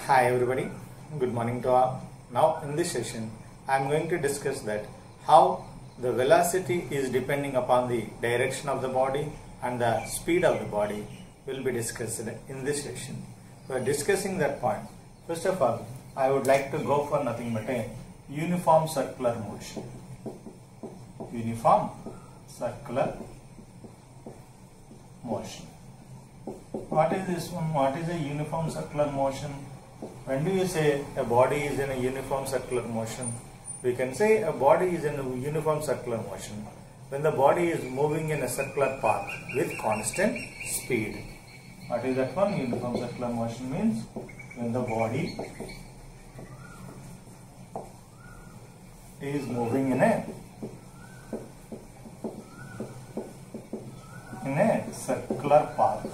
Hi everybody, good morning to all. Now in this session I am going to discuss that how the velocity is depending upon the direction of the body and the speed of the body will be discussed in this session. We are discussing that point. First of all, I would like to go for nothing but a uniform circular motion. Uniform circular motion. What is this one? What is a uniform circular motion? When do you say a body is in a uniform circular motion? We can say a body is in a uniform circular motion when the body is moving in a circular path with constant speed. What is that one? Uniform circular motion means when the body is moving in a circular path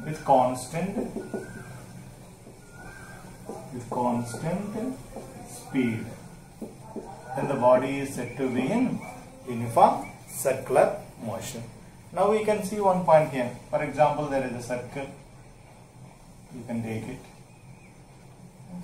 with constant speed, then the body is said to be in uniform circular motion. Now we can see one point here. For example, there is a circle. You can take it.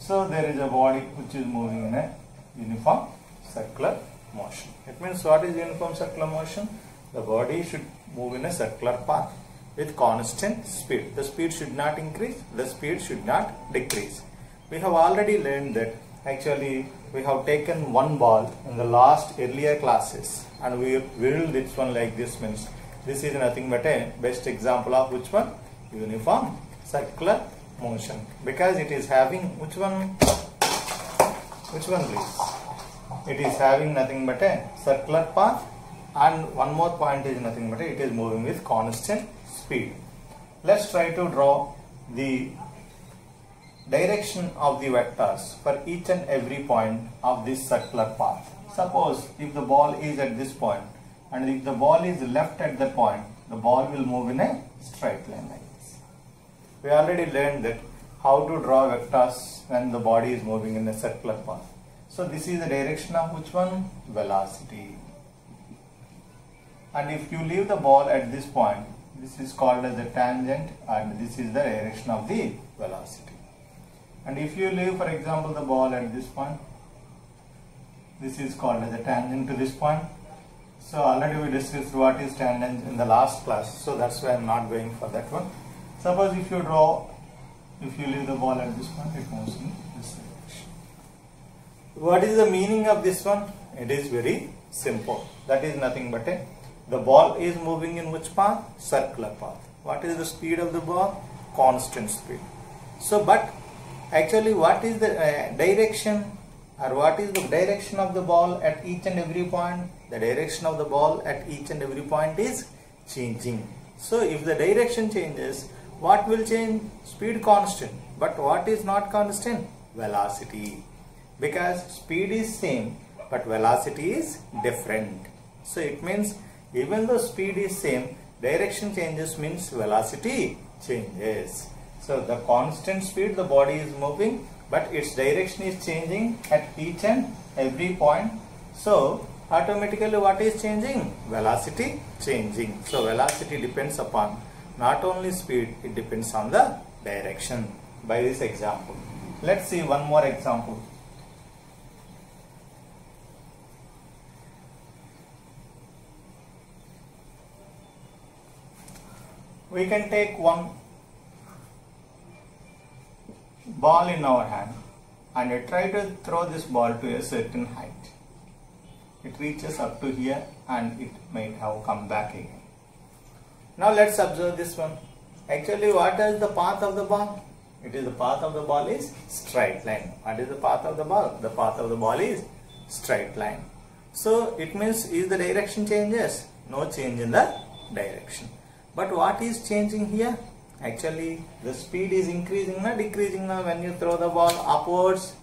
So there is a body which is moving in a uniform circular motion. It means what is uniform circular motion? The body should move in a circular path with constant speed. The speed should not increase, the speed should not decrease. We have already learned that actually we have taken one ball in the last earlier classes and we whirled this one like this. Means this is nothing but a best example of which one? Uniform circular motion, because it is having which one please? It is having nothing but a circular path, and one more point is nothing but it is moving with constant speed. Let's try to draw the direction of the vectors for each and every point of this circular path. Suppose if the ball is at this point and if the ball is left at that point, the ball will move in a straight line like this. We already learned that how to draw vectors when the body is moving in a circular path. So this is the direction of which one? Velocity. And if you leave the ball at this point, this is called as the tangent and this is the direction of the velocity. And if you leave, for example, the ball at this point, this is called as the tangent to this point. So already we discussed what is tangent in the last class, so that's why I am not going for that one. Suppose if you leave the ball at this point, it moves in this direction. What is the meaning of this one? It is very simple. That is nothing but the ball is moving in which path? Circular path. What is the speed of the ball? Constant speed. So, but actually what is the direction, or what is the direction of the ball at each and every point? The direction of the ball at each and every point is changing. So, if the direction changes, what will change? Speed constant. But what is not constant? Velocity. Because speed is same, but velocity is different. So, it means even though speed is same, direction changes means velocity changes. So the constant speed the body is moving, but its direction is changing at each and every point. So automatically what is changing? Velocity changing. So velocity depends upon not only speed, it depends on the direction. By this example, let's see one more example. We can take one ball in our hand and try to throw this ball to a certain height. It reaches up to here and it might have come back again. Now let's observe this one. Actually, what is the path of the ball? It is the path of the ball is straight line. What is the path of the ball? The path of the ball is straight line. So it means is the direction changes? No change in the direction. But what is changing here? Actually, the speed is increasing or decreasing now when you throw the ball upwards.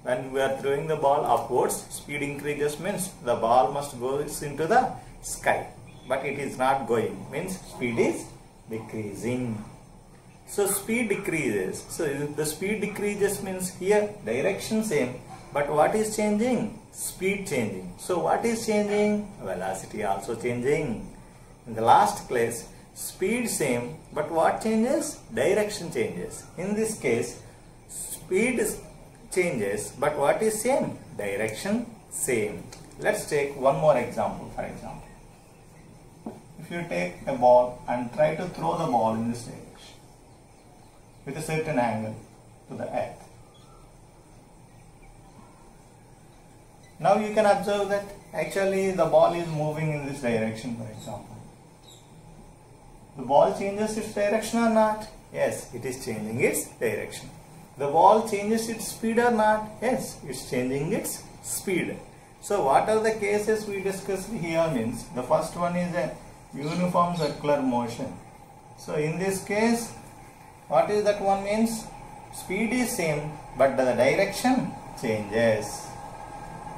When we are throwing the ball upwards, speed increases means the ball must go into the sky. But it is not going, means speed is decreasing. So speed decreases. So if the speed decreases means here direction same, but what is changing? Speed changing. So what is changing? Velocity also changing. In the last class speed same, but what changes? Direction changes. In this case, speed changes, but what is same? Direction same. Let's take one more example. For example, if you take a ball and try to throw the ball in this direction with a certain angle to the earth. Now you can observe that actually the ball is moving in this direction, for example. The ball changes its direction or not? Yes, it is changing its direction. The ball changes its speed or not? Yes, it's changing its speed. So what are the cases we discussed here means, the first one is a uniform circular motion. So in this case, what is that one means? Speed is same, but the direction changes.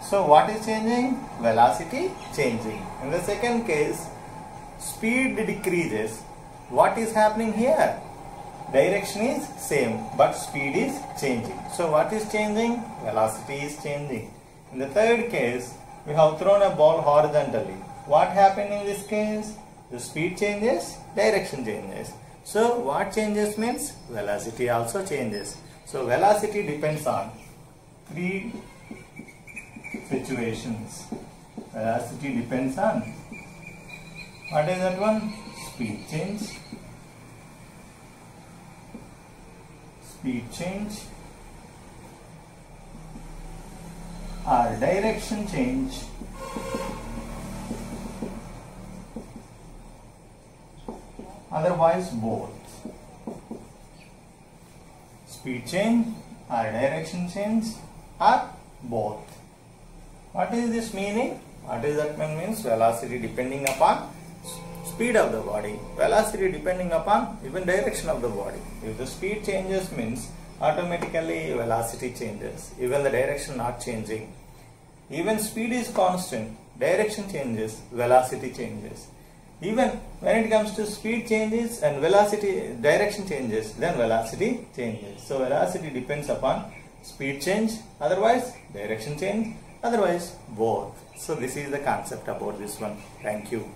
So what is changing? Velocity changing. In the second case, speed decreases. What is happening here? Direction is same, but speed is changing. So what is changing? Velocity is changing. In the third case, we have thrown a ball horizontally. What happened in this case? The speed changes, direction changes. So what changes means? Velocity also changes. So velocity depends on three situations. Velocity depends on, what is that one? Speed change, or direction change, otherwise both. Speed change or direction change or both. What is this meaning? What is that means? Velocity depending upon speed of the body, velocity depending upon even direction of the body. If the speed changes means automatically velocity changes, even the direction not changing. Even speed is constant, direction changes, velocity changes. Even when it comes to speed changes and velocity, direction changes, then velocity changes. So velocity depends upon speed change, otherwise direction change, otherwise both. So this is the concept about this one. Thank you.